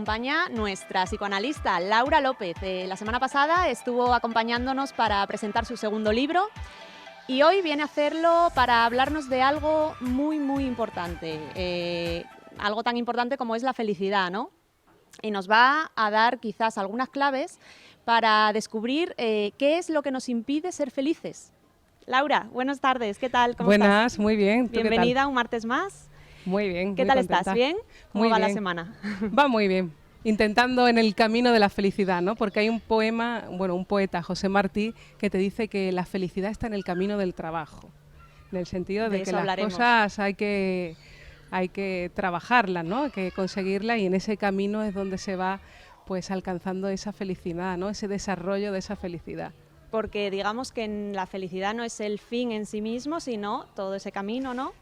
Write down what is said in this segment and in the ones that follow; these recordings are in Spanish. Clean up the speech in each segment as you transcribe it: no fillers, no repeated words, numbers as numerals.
acompaña nuestra psicoanalista Laura López. La semana pasada estuvo acompañándonos para presentar su segundo libro y hoy viene a hacerlo para hablarnos de algo muy importante, algo tan importante como es la felicidad, ¿no? Y nos va a dar quizás algunas claves para descubrir qué es lo que nos impide ser felices. Laura, buenas tardes, ¿qué tal? ¿Cómo estás? Buenas, muy bien. ¿Tú Bienvenida qué tal? un martes más. Muy bien, ¿Qué muy tal contenta. estás? ¿Bien? ¿Cómo Muy va la bien. semana? Va muy bien. Intentando en el camino de la felicidad, ¿no? Porque hay un poema, bueno, un poeta, José Martí, que te dice que la felicidad está en el camino del trabajo. En el sentido De de que eso las hablaremos. cosas hay que trabajarlas, ¿no? Hay que conseguirlas y en ese camino es donde se va pues alcanzando esa felicidad, ¿no? Ese desarrollo de esa felicidad. Porque digamos que la felicidad no es el fin en sí mismo, sino todo ese camino, ¿no?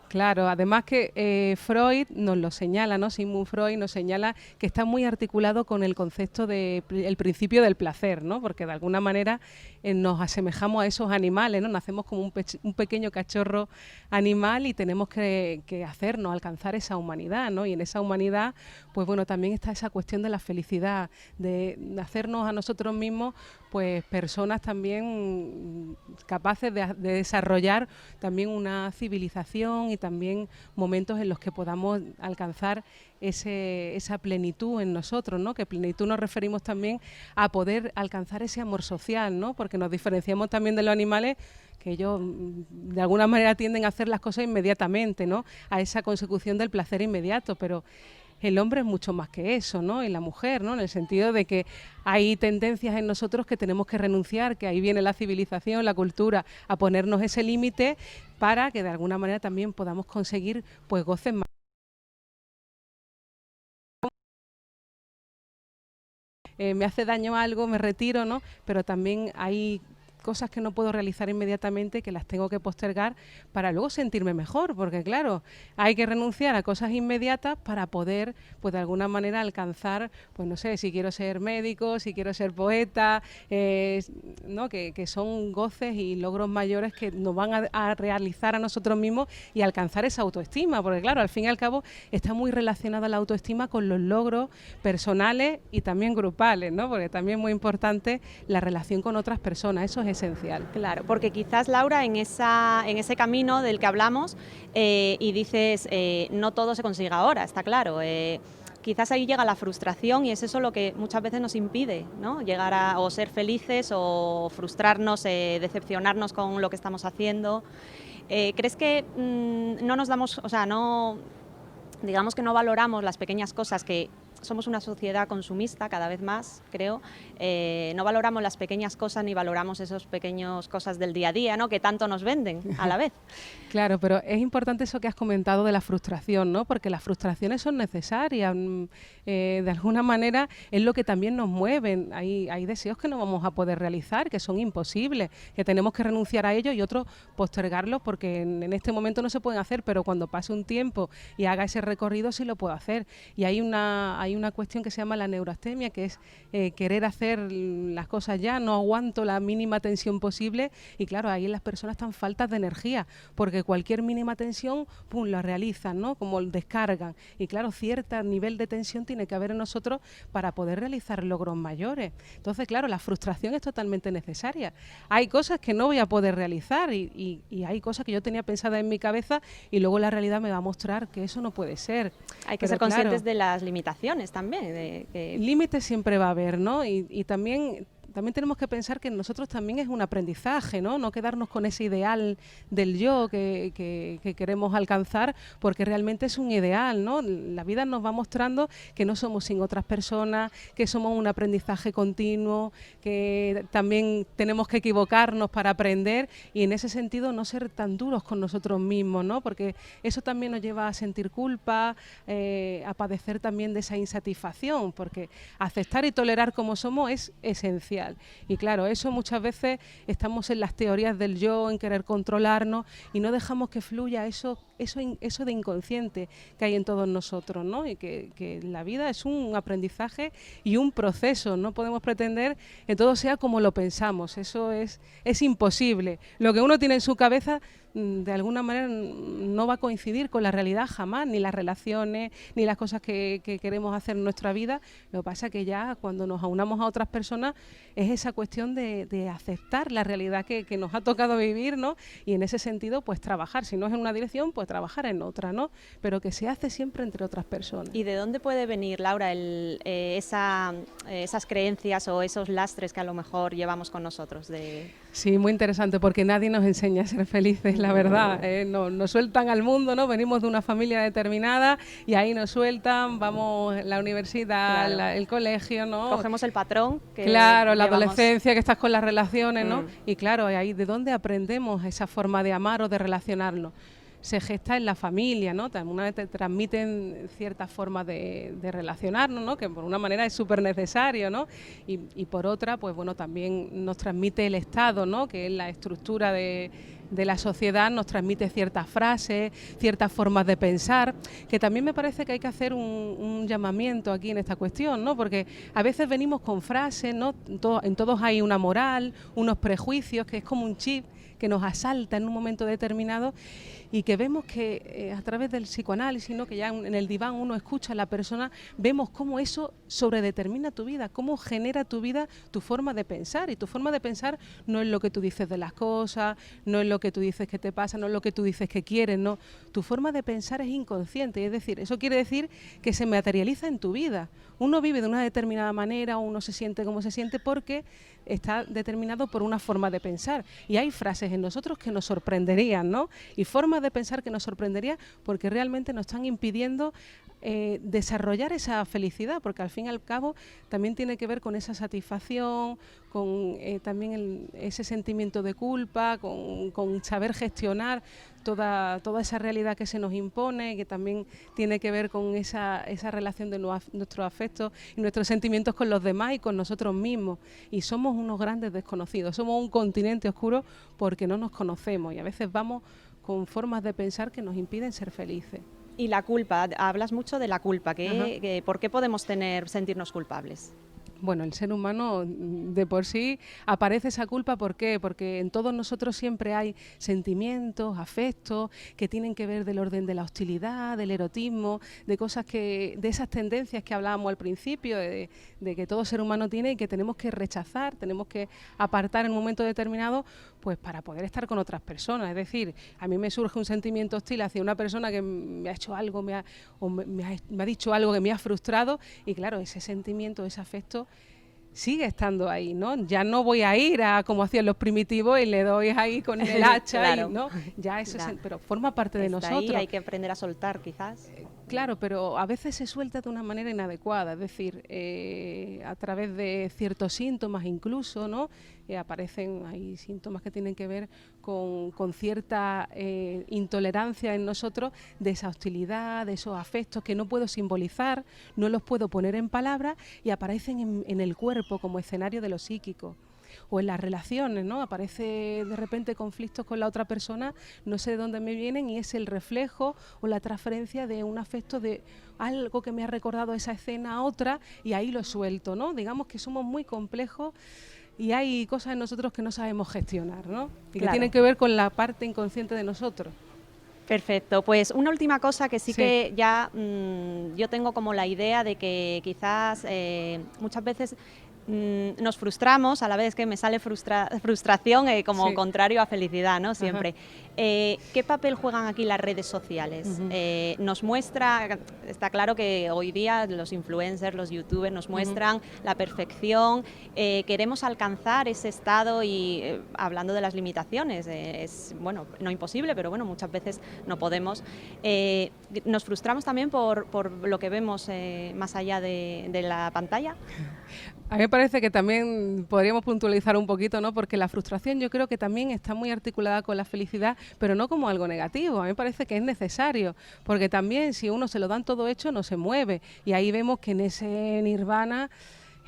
Claro, además que Freud nos lo señala, ¿no? Sigmund Freud nos señala que está muy articulado con el concepto el principio del placer, ¿no? Porque de alguna manera nos asemejamos a esos animales, ¿no? Nacemos como un pequeño cachorro animal y tenemos que hacernos alcanzar esa humanidad, ¿no? Y en esa humanidad, pues bueno, también está esa cuestión de la felicidad, de hacernos a nosotros mismos, pues personas también capaces de desarrollar también una civilización y también momentos en los que podamos alcanzar esa plenitud en nosotros, ¿no? Que plenitud nos referimos también a poder alcanzar ese amor social, ¿no? Porque nos diferenciamos también de los animales que ellos de alguna manera tienden a hacer las cosas inmediatamente, ¿no? A esa consecución del placer inmediato, pero el hombre es mucho más que eso, ¿no? Y la mujer, ¿no? En el sentido de que hay tendencias en nosotros que tenemos que renunciar, que ahí viene la civilización, la cultura, a ponernos ese límite para que de alguna manera también podamos conseguir pues goces más. Me hace daño algo, me retiro, ¿no? Pero también hay cosas que no puedo realizar inmediatamente, que las tengo que postergar para luego sentirme mejor, porque claro, hay que renunciar a cosas inmediatas para poder, pues de alguna manera alcanzar, pues no sé, si quiero ser médico, si quiero ser poeta, ¿no? Que son goces y logros mayores que nos van a realizar a nosotros mismos y alcanzar esa autoestima, porque claro, al fin y al cabo está muy relacionada la autoestima con los logros personales y también grupales, ¿no? Porque también es muy importante la relación con otras personas, eso es esencial. Claro, porque quizás, Laura, en ese camino del que hablamos y dices, no todo se consigue ahora, está claro. Quizás ahí llega la frustración y es eso lo que muchas veces nos impide, ¿no? Llegar a o ser felices o frustrarnos, decepcionarnos con lo que estamos haciendo. ¿Crees que no nos damos, o sea, no, digamos que no valoramos las pequeñas cosas que somos una sociedad consumista cada vez más, creo, no valoramos las pequeñas cosas ni valoramos esas pequeñas cosas del día a día, ¿no? Que tanto nos venden a la vez. Claro, pero es importante eso que has comentado de la frustración, ¿no? Porque las frustraciones son necesarias, de alguna manera es lo que también nos mueve. Hay deseos que no vamos a poder realizar, que son imposibles, que tenemos que renunciar a ellos y otros postergarlos porque en este momento no se pueden hacer, pero cuando pase un tiempo y haga ese recorrido sí lo puedo hacer. Y hay una cuestión que se llama la neurastemia, que es querer hacer las cosas ya, no aguanto la mínima tensión posible y claro, ahí las personas están faltas de energía, porque cualquier mínima tensión, pum, la realizan, ¿no? Como descargan. Y claro, cierto nivel de tensión tiene que haber en nosotros para poder realizar logros mayores. Entonces, claro, la frustración es totalmente necesaria. Hay cosas que no voy a poder realizar y hay cosas que yo tenía pensadas en mi cabeza y luego la realidad me va a mostrar que eso no puede ser. Hay que ser conscientes de las limitaciones también. Límites siempre va a haber, ¿no? Y también tenemos que pensar que nosotros también es un aprendizaje, ¿no? No quedarnos con ese ideal del yo que queremos alcanzar, porque realmente es un ideal, ¿no? La vida nos va mostrando que no somos sin otras personas, que somos un aprendizaje continuo, que también tenemos que equivocarnos para aprender y en ese sentido no ser tan duros con nosotros mismos, ¿no? Porque eso también nos lleva a sentir culpa, a padecer también de esa insatisfacción, porque aceptar y tolerar como somos es esencial. social. Y claro, eso muchas veces estamos en las teorías del yo, en querer controlarnos y no dejamos que fluya eso de inconsciente que hay en todos nosotros, ¿no? Y que la vida es un aprendizaje y un proceso. No podemos pretender que todo sea como lo pensamos. Eso es imposible. Lo que uno tiene en su cabeza de alguna manera no va a coincidir con la realidad jamás, ni las relaciones, ni las cosas que queremos hacer en nuestra vida. Lo que pasa es que ya cuando nos aunamos a otras personas es esa cuestión de aceptar la realidad que nos ha tocado vivir, ¿no? Y en ese sentido, pues trabajar, si no es en una dirección, pues trabajar en otra, ¿no? Pero que se hace siempre entre otras personas. ¿Y de dónde puede venir, Laura, esas creencias o esos lastres que a lo mejor llevamos con nosotros? Sí, muy interesante, porque nadie nos enseña a ser felices, la verdad. Nos sueltan al mundo, ¿no? Venimos de una familia determinada y ahí nos sueltan, vamos a la universidad, claro, el colegio, ¿no? Cogemos el patrón. Claro, la adolescencia, que estás con las relaciones, ¿no? Y claro, ahí ¿de dónde aprendemos esa forma de amar o de relacionarnos? Se gesta en la familia, ¿no? Una vez te transmiten ciertas formas de relacionarnos, ¿no? Que por una manera es súper necesario, ¿no? Y por otra, pues bueno, también nos transmite el Estado, ¿no? Que es la estructura de la sociedad, nos transmite ciertas frases, ciertas formas de pensar, que también me parece que hay que hacer un llamamiento aquí en esta cuestión, ¿no? Porque a veces venimos con frases, ¿no? En todos hay una moral, unos prejuicios, que es como un chip que nos asalta en un momento determinado y que vemos que a través del psicoanálisis, ¿no? Que ya en el diván uno escucha a la persona, vemos cómo eso sobredetermina tu vida, cómo genera tu vida tu forma de pensar. Y tu forma de pensar no es lo que tú dices de las cosas, no es lo que tú dices que te pasa, no es lo que tú dices que quieres, no. Tu forma de pensar es inconsciente, es decir, eso quiere decir que se materializa en tu vida. Uno vive de una determinada manera, uno se siente como se siente porque está determinado por una forma de pensar. Y hay frases en nosotros que nos sorprenderían, ¿no? Y formas de pensar que nos sorprenderían porque realmente nos están impidiendo desarrollar esa felicidad, porque al fin y al cabo también tiene que ver con esa satisfacción, con también ese sentimiento de culpa, con saber gestionar toda esa realidad que se nos impone, que también tiene que ver con esa relación de nuestros afectos y nuestros sentimientos con los demás y con nosotros mismos. Y somos unos grandes desconocidos, somos un continente oscuro porque no nos conocemos y a veces vamos con formas de pensar que nos impiden ser felices. Y la culpa, hablas mucho de la culpa, ¿por qué podemos sentirnos culpables? Bueno, el ser humano de por sí aparece esa culpa, ¿por qué? Porque en todos nosotros siempre hay sentimientos, afectos que tienen que ver del orden de la hostilidad, del erotismo, de cosas de esas tendencias que hablábamos al principio, de que todo ser humano tiene y que tenemos que rechazar, tenemos que apartar en un momento determinado, pues para poder estar con otras personas. Es decir, a mí me surge un sentimiento hostil hacia una persona que me ha hecho algo, me ha dicho algo que me ha frustrado y claro, ese sentimiento, ese afecto sigue estando ahí, ¿no? Ya no voy a ir a como hacían los primitivos y le doy ahí con el hacha, claro. ¿No? Ya eso pero forma parte de nosotros. Ahí hay que aprender a soltar, quizás. Claro, pero a veces se suelta de una manera inadecuada, es decir, a través de ciertos síntomas incluso, ¿no? Hay síntomas que tienen que ver con cierta intolerancia en nosotros de esa hostilidad, de esos afectos que no puedo simbolizar, no los puedo poner en palabras y aparecen en el cuerpo como escenario de lo psíquico. O en las relaciones, ¿no? Aparece de repente conflictos con la otra persona, no sé de dónde me vienen y es el reflejo o la transferencia de un afecto de algo que me ha recordado esa escena a otra y ahí lo suelto, ¿no? Digamos que somos muy complejos y hay cosas en nosotros que no sabemos gestionar, ¿no? Y que tienen que ver con la parte inconsciente de nosotros. Perfecto, pues una última cosa que sí. Que ya yo tengo como la idea de que quizás muchas veces nos frustramos, a la vez que me sale frustración como contrario a felicidad, ¿no? Siempre. ¿Qué papel juegan aquí las redes sociales? Nos muestra, está claro que hoy día los influencers, los youtubers nos muestran la perfección, queremos alcanzar ese estado y hablando de las limitaciones, es, bueno, no imposible, pero bueno, muchas veces no podemos. Nos frustramos también por lo que vemos más allá de la pantalla. A mí me parece que también podríamos puntualizar un poquito, ¿no? Porque la frustración yo creo que también está muy articulada con la felicidad, pero no como algo negativo. A mí me parece que es necesario, porque también si uno se lo dan todo hecho no se mueve y ahí vemos que en ese nirvana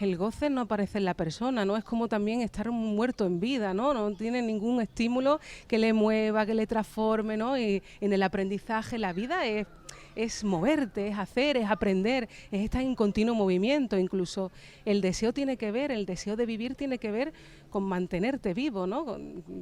el goce no aparece en la persona, ¿no? Es como también estar muerto en vida, ¿no? No tiene ningún estímulo que le mueva, que le transforme, ¿no? Y en el aprendizaje la vida es moverte, es hacer, es aprender, es estar en continuo movimiento. Incluso el deseo tiene que ver, el deseo de vivir tiene que ver con mantenerte vivo, ¿no?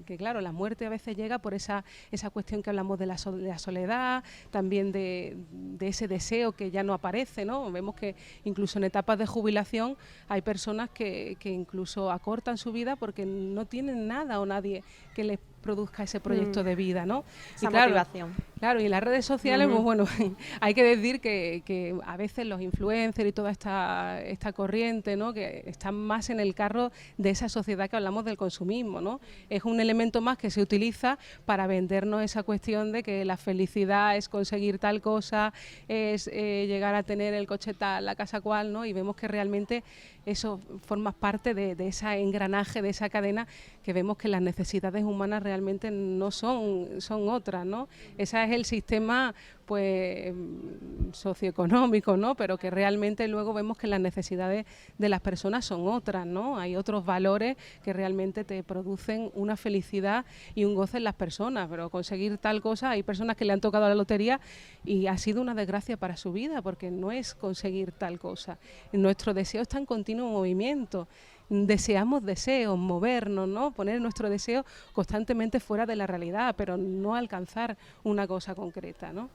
Que claro, la muerte a veces llega por esa cuestión que hablamos de la soledad, también de ese deseo que ya no aparece, ¿no? Vemos que incluso en etapas de jubilación hay personas que incluso acortan su vida porque no tienen nada o nadie que les produzca ese proyecto de vida, ¿no? Esa y claro, motivación. Claro, y en las redes sociales, pues bueno, hay que decir que a veces los influencers y toda esta corriente, ¿no? Que están más en el carro de esa sociedad que hablamos del consumismo, ¿no? Es un elemento más que se utiliza para vendernos esa cuestión de que la felicidad es conseguir tal cosa, es llegar a tener el coche tal, la casa cual, ¿no? Y vemos que realmente eso forma parte de ese engranaje, de esa cadena, que vemos que las necesidades humanas realmente no son otras, ¿no? Ese es el sistema pues socioeconómico, ¿no? Pero que realmente luego vemos que las necesidades de las personas son otras, ¿no? Hay otros valores que realmente te producen una felicidad y un goce en las personas, pero conseguir tal cosa, hay personas que le han tocado la lotería y ha sido una desgracia para su vida, porque no es conseguir tal cosa. Nuestro deseo está en continuo movimiento. Deseamos deseos, movernos, ¿no? Poner nuestro deseo constantemente fuera de la realidad, pero no alcanzar una cosa concreta, ¿no?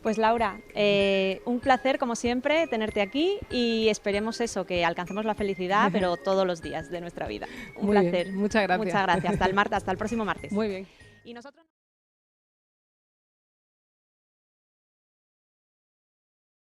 Pues Laura, un placer como siempre tenerte aquí y esperemos eso, que alcancemos la felicidad, pero todos los días de nuestra vida. Un placer. Bien, muchas gracias. Muchas gracias. Hasta el próximo martes. Muy bien. Y nosotros